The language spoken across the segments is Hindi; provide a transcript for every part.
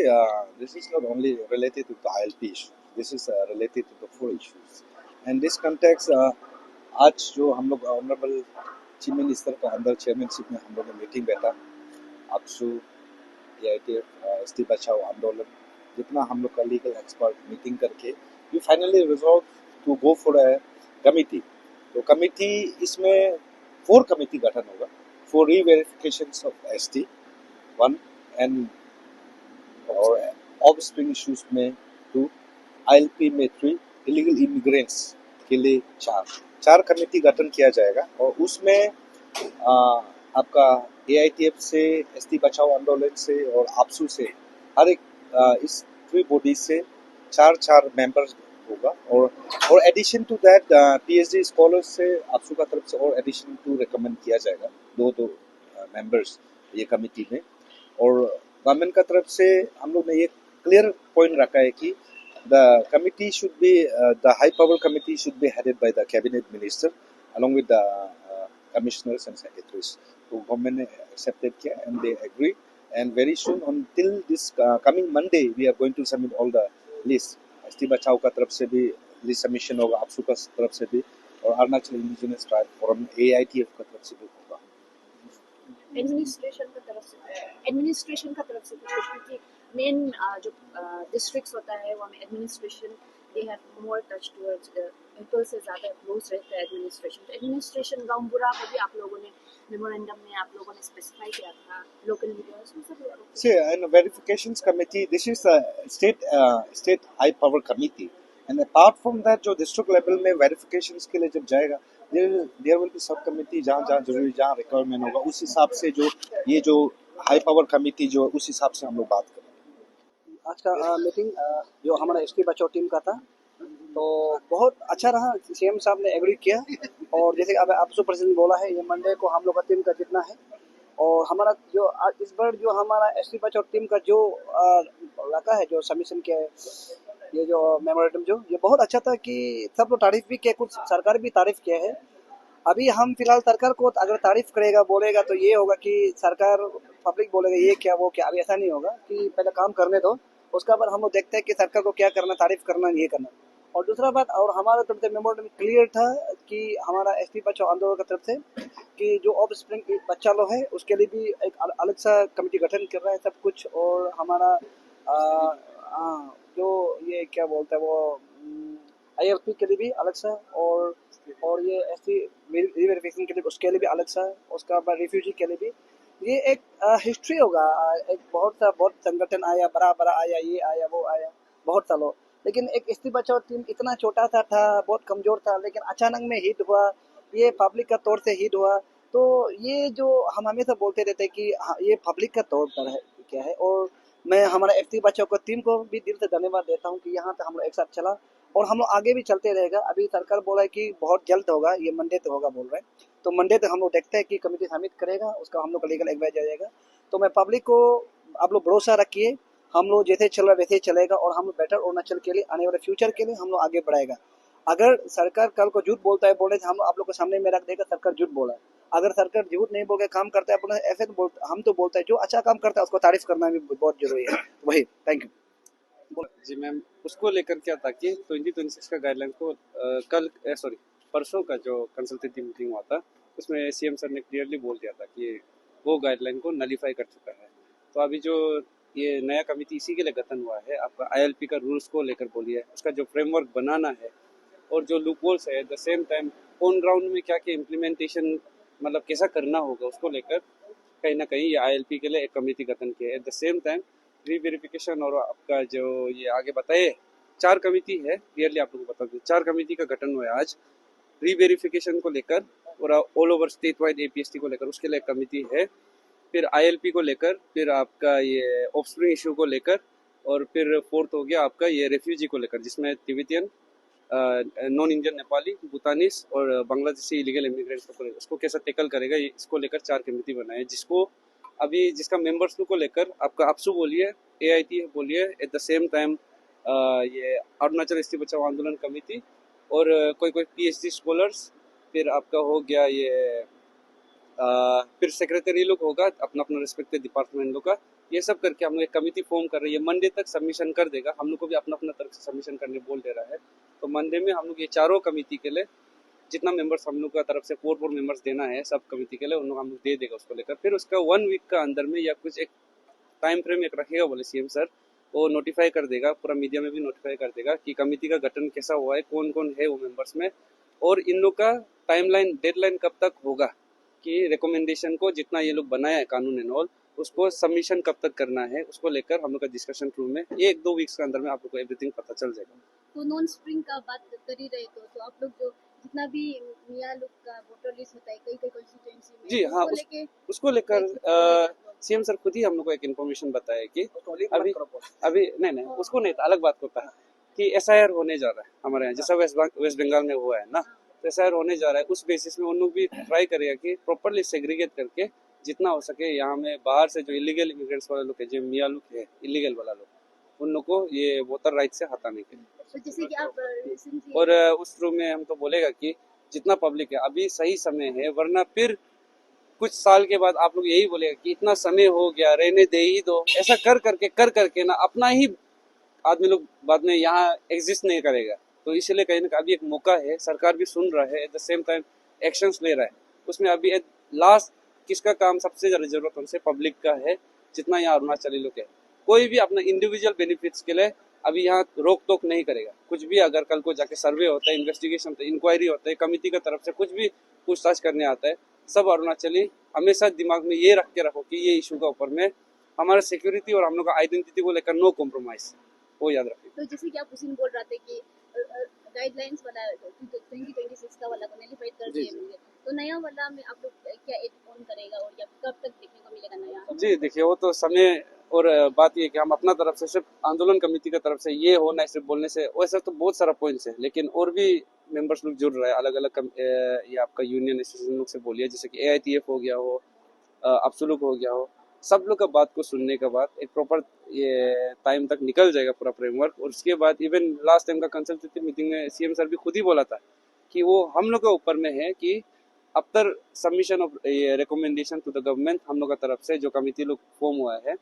See, this is not only related to the ILP issue. This is related to the four issues. And this context, आज जो हम लोग ऑनरेबल चीफ मिनिस्टर का अंडर चेयरमैनशिप में हम लोग ने मीटिंग बैठा, आपसू AITF एसटी बचाओ आंदोलन जितना हम लोग का लीगल एक्सपर्ट मीटिंग करके we finally resolve to go for a committee. तो कमिटी इसमें 4 कमिटी गठन होगा for reverification of ST 1 and और ऑफस्प्रिंग इश्यूज में 2, ILP में 3, इलीगल इमिग्रेंट्स के लिए 4 कमेटी गठन किया जाएगा. और उसमें आपका AITF से, एसटी बचाओ आंदोलन से और आपसू से हर एक इस 3 बॉडीज से 4 मेंबर्स होगा. और addition to that PhD scholars से आपसू का तरफ से और एडिशन टू रिकमेंड किया जाएगा 2 मेंबर्स ये कमेटी में. और गवर्नमेंट का तरफ से हम लोग ने ये क्लियर पॉइंट रखा है कि the committee should be the high power committee should be headed by the cabinet minister along with the commissioners and secretaries. तो गवर्नमेंट ने एक्सेप्टेड किया and they agree and very soon until this coming Monday we are going to submit all the list. ST बचाओ का तरफ से भी लिस्ट सबमिशन होगा, आपसू का तरफ से भी और Arunachal indigenous tribe forum AITF का तरफ से भी होगा. एडमिनिस्ट्रेशन का तरफ से कुछ क्योंकि मेन जो डिस्ट्रिक्ट्स होता है वो में administration they have more touch towards people से ज़्यादा क्लोज रहता है एडमिनिस्ट्रेशन. तो एडमिनिस्ट्रेशन गांवबुरा को भी आप लोगों ने मेमोरेंडम में आप लोगों ने स्पेसिफाई किया था लोकल लीडर्स में सब. See, in a verifications committee, this is a state high power committee, and apart from that, जो district level में verifications के लिए जब जाएगा, there will be sub committee जहाँ जरूरी जहाँ requirement होगा उस हिसाब से जो ये जो high power committee जो उस हिसाब से हम लोग बात करेंगे. आज का मीटिंग जो हमारा एसटी बचाओ टीम का था तो बहुत अच्छा रहा. CM साहब ने एग्री किया और जैसे अब आपसू प्रेसिडेंट बोला है ये मंडे को हम लोग का टीम का जितना है और हमारा जो इस बार जो हमारा एसटी बचाओ टीम का जो लगा है जो सबमिशन किया है ये जो मेमोरेंडम जो ये बहुत अच्छा था कि सब लोग तारीफ भी किया, कुछ सरकार भी तारीफ किया है. अभी हम फिलहाल सरकार को अगर तारीफ करेगा बोलेगा तो ये होगा कि सरकार पब्लिक बोलेगा ये क्या वो क्या. अभी ऐसा नहीं होगा कि पहले काम करने दो उसका बाद हम लोग देखते हैं कि सरकार को क्या करना, तारीफ करना ये करना. और दूसरा बात और हमारा तरफ से मेमोरेंडम क्लियर था कि हमारा एसटी बचाओ आंदोलन की तरफ से कि जो ऑफ स्प्रिंग बच्चा लोग है उसके लिए भी एक अलग सा कमेटी गठन कर रहा है सब कुछ. और हमारा जो ये क्या बोलते हैं वो ILP के लिए भी अलग सा और ये एसटी वेरिफिकेशन के लिए उसके लिए भी अलग सा. उसका बाद रिफ्यूजी के लिए भी ये एक हिस्ट्री होगा. एक बहुत संगठन आया, बड़ा आया, ये आया वो आया बहुत सालों, लेकिन एक एसटी बचाओ टीम इतना छोटा सा था, बहुत कमजोर था, लेकिन अचानक में हिट हुआ, ये पब्लिक का तौर से हिट हुआ. तो ये जो हम हमेशा बोलते रहते हैं कि ये पब्लिक का तौर पर है क्या है. और मैं हमारा एसटी बचाओ को टीम को भी दिल से धन्यवाद देता हूँ कि यहाँ तक हम लोग एक साथ चला और हम लोग आगे भी चलते रहेगा. अभी सरकार बोला है कि बहुत जल्द होगा, ये मंडे तक होगा बोल रहे हैं, तो मंडे तक हम लोग देखते हैं कि कमेटी सबमिट करेगा, उसका हम लोग का लीगल एडवाइस आ जाएगा. तो मैं पब्लिक को आप लोग भरोसा रखिए, हम लोग जैसे चल रहा वैसे ही चलेगा और हम लोग बेटर अरुणाचल के लिए आने वाले फ्यूचर के लिए हम लोग आगे बढ़ाएगा. अगर सरकार कल को झूठ बोलता है बोले हम आप लोग को सामने में रख देगा सरकार झूठ बोला है. अगर सरकार झूठ नहीं बोल के काम करता है बोले ऐसे तो हम तो बोलते हैं जो अच्छा काम करता है उसको तारीफ करना भी बहुत जरूरी है. वही थैंक यू जी मैम. उसको लेकर क्या था कि 2026 का गाइडलाइन को परसों का जो कंसल्टेटिव मीटिंग हुआ था उसमें CM सर ने क्लियरली बोल दिया था कि वो गाइडलाइन को नलीफाई कर चुका है. तो अभी जो ये नया कमेटी इसी के लिए गठन हुआ है, आपका ILP का रूल्स को लेकर बोलिए, उसका जो फ्रेमवर्क बनाना है और जो लूपहोल्स है at the same time on ground में क्या क्या इम्प्लीमेंटेशन मतलब कैसा करना होगा उसको लेकर कहीं ना कहीं ये ILP के लिए एक कमेटी गठन किया है. At the same time reverification और आपका जो ये आगे बताए 4 कमेटी है, क्लियरली आप लोगों को बता दूं 4 कमेटी का गठन हुआ है आज रीवेरिफिकेशन को लेकर और all over state wide APST को लेकर उसके लिए एक कमेटी है. फिर ILP को लेकर, फिर आपका ये ऑफस्प्रिंग इशू को लेकर और फिर फोर्थ हो गया आपका ये रेफ्यूजी को लेकर जिसमें तिब्बतियन, नॉन इंडियन नेपाली, भूटानीस और बांग्लादेशी इलीगल इमिग्रेंट्स को उसको कैसा टैकल करेगा इसको लेकर 4 कमेटी बनाए. जिसको अभी जिसका मेंबर्स को लेकर आपका आपसू बोलिए, AIT बोलिए, एट द सेम टाइम ये अरुणाचल एसटी बचाओ आंदोलन कमेटी और कोई PhD स्कॉलर्स, फिर आपका हो गया ये फिर सेक्रेटरी लोग होगा अपना अपना रिस्पेक्टिव डिपार्टमेंट लोग का, ये सब करके हम लोग एक कमिटी फॉर्म कर रही है, मंडे तक सबमिशन कर देगा। हम लोग को भी अपना अपना तरफ से सबमिशन करने बोल दे रहा है। तो मंडे में हम लोग ये चारों कमिटी के लिए जितना मेंबर्स हम लोग का तरफ से 4 मेंबर्स देना है सब कमिटी के लिए, उन लोग हम लोग दे देगा उसको लेकर। फिर उसका 1 वीक का अंदर में या कुछ एक टाइम फ्रेम एक रखेगा बोले सीएम सर, वो नोटिफाई कर देगा, पूरा मीडिया में भी नोटिफाई कर देगा कि कमिटी का गठन कैसा हुआ है, कौन कौन है वो मेंबर्स में, और इन लोग का टाइमलाइन डेडलाइन कब तक होगा कि रिकमेंडेशन को जितना ये लोग बनाया है कानून एंड ऑल उसको सबमिशन कब तक करना है, उसको लेकर हम लोग का डिस्कशन रूम में 1-2 वीक्स के अंदर में आप लोग को एवरीथिंग पता चल जाएगा। तो नॉन स्प्रिंग का बात कर ही रहे तो आप लोग जो जितना भी मियाँ लोग का वोटर लिस्ट होता है कई कई कॉन्स्टिट्यूएंसी में, जी हाँ, उसको लेकर सीएम सर खुद ही हम लोग को एक इन्फॉर्मेशन बताया कि अभी नहीं उसको नहीं, अलग बात होता है कि एसआईआर होने जा रहा है हमारे यहाँ, जैसा वेस्ट बंगाल में हुआ है ना, तो एसआईआर होने जा रहा है। उस बेसिस में उन लोग भी ट्राई करेगा कि प्रॉपरली सेग्रीगेट करके जितना हो सके यहाँ में बाहर से जो इलीगल इमिग्रेंट्स वाले लोग है, जो मियाँ लोग है इलीगल वाला लोग, उन लोग को ये वोटर राइट से हटाने के लिए। तो जैसे कि आप recently- और उस रूम में हम तो बोलेगा कि जितना पब्लिक है अभी सही समय है, वरना फिर कुछ साल के बाद आप लोग यही बोलेगा कि इतना समय हो गया रहने दे ही दो, ऐसा कर करके ना अपना ही आदमी लोग बाद में यहाँ एग्जिस्ट नहीं करेगा। तो इसलिए कहीं ना कहीं अभी एक मौका है, सरकार भी सुन रहा है, at the same time actions ले रहा है। उसमें अभी लास्ट किसका काम सबसे ज्यादा जरूरत उनसे पब्लिक का है, जितना यहाँ अरुणाचली लोग है। कोई भी अपना इंडिविजुअल बेनिफिट्स के लिए अभी यहाँ रोक टोक नहीं करेगा। कुछ भी अगर कल को जाके सर्वे होता है, इन्वेस्टिगेशन होता है, इंक्वायरी होता है, कमिटी की तरफ से कुछ भी पूछताछ करने आता है, सब अरुणाचली हमेशा दिमाग में ये रख के रखो कि ये इशू का ऊपर में हमारा सिक्योरिटी और हम लोग का आइडेंटिटी को लेकर नो कॉम्प्रोमाइज, वो याद रखिए। तो जैसे कि आप उसी बोल रहे थे कि गाइडलाइंस वाला 2026 का वाला को नलिफाइड कर जी, दिए, तो नया वाला में आप लोग क्या एड ऑन करेगा और या कब तक देखने को मिलेगा नया? जी देखिए, वो तो समय और बात ये कि हम अपना तरफ से सिर्फ आंदोलन कमेटी की तरफ से ये होना सिर्फ बोलने से, वैसे तो बहुत सारा पॉइंट्स है, लेकिन और भी मेंबर्स लोग जुड़ रहे हैं अलग अलग ये आपका यूनियन एसोसिएशन लोग से बोलिए, जैसे कि AITF हो गया हो, अब्सुलुक हो गया हो, सब लोग का बात को सुनने के बाद एक प्रॉपर ये टाइम तक निकल जाएगा पूरा फ्रेमवर्क। और उसके बाद इवन लास्ट टाइम का कंसल्टेटिव मीटिंग में सीएम सर भी खुद ही बोला था कि वो हम लोग के ऊपर में है कि after submission of recommendation to the government, हम लोग का तरफ से जो कमिटी लोग फॉर्म हुआ है,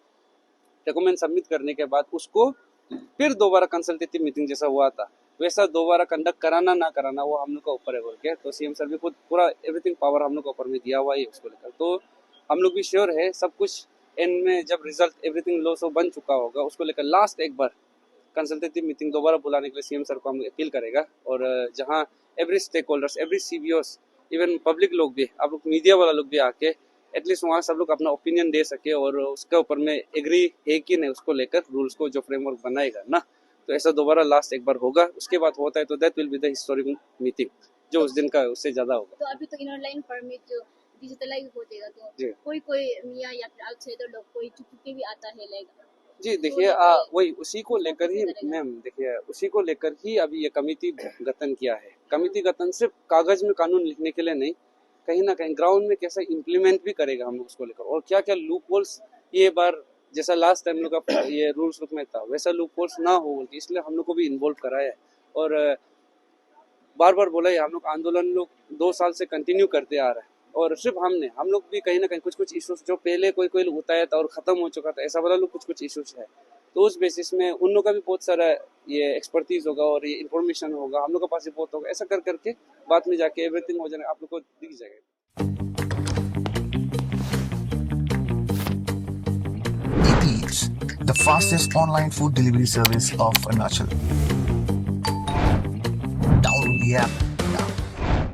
रिकमेंड सबमिट करने के बाद उसको फिर दोबारा कंसल्टेटिव मीटिंग जैसा हुआ था वैसा दोबारा कंडक्ट कराना ना कराना वो हम लोग का ऊपर है बोल के। तो सीएम सर भी खुद पूरा एवरीथिंग पावर हम लोग के ऊपर में दिया हुआ है उसको लेकर। तो हम लोग भी श्योर है सब कुछ एंड में जब रिजल्ट एवरीथिंग लो सो बन चुका होगा, उसको लेकर लास्ट एक बार कंसल्टेटिव मीटिंग दोबारा बुलाने के लिए सीएम सर को हम अपील करेगा। और जहाँ every stakeholders, every CBOs, even public लोग भी, आप लोग मीडिया वाला लोग भी आके एटलीस्ट वहाँ सब लोग अपना ओपिनियन दे सके और उसके ऊपर में एग्री है कि नहीं उसको लेकर रूल्स को जो फ्रेमवर्क बनाएगा ना, तो ऐसा दोबारा लास्ट एक बार होगा। उसके बाद होता है तो that will be the historic meeting जो उस दिन का उससे ज्यादा होगा। तो अभी तो इनर लाइन परमिट जो डिजिटलाइज हो जाएगा, जी। तो कोई मियाँ या फिर आउटसाइडर लोग कोई चुप के भी आता है लेगा। जी देखिए, वही उसी को लेकर ही मैम देखिए उसी को लेकर ही अभी ये कमिटी गठन किया है। कमिटी गठन सिर्फ कागज में कानून लिखने के लिए नहीं, कहीं ना कहीं ग्राउंड में कैसे इम्प्लीमेंट भी करेगा हम लोग उसको लेकर, और क्या क्या लूप होल्स ये बार जैसा लास्ट टाइम लोग का ये रूल्स बुक में था वैसा लूप होल्स ना हो बोल के इसलिए हम लोग को भी इन्वॉल्व कराया है। और बार बार बोला है हम लोग आंदोलन लोग 2 साल से कंटिन्यू करते आ रहा है, और सिर्फ हम लोग भी कहीं ना कहीं कुछ इश्यूज जो पहले कोई उठाया था और खत्म हो चुका था, ऐसा वाला लोग कुछ इश्यूज है, तो उस बेसिस में उन लोग का भी बहुत सारा ये एक्सपर्टीज होगा और ये इन्फॉर्मेशन होगा, हम लोग के पास भी बहुत होगा। ऐसा करके बाद में जाके एवरीथिंग हो जाएगा, आप लोग को दिख जाएगा। Eats, the fastest online food delivery service of Arunachal. Download the app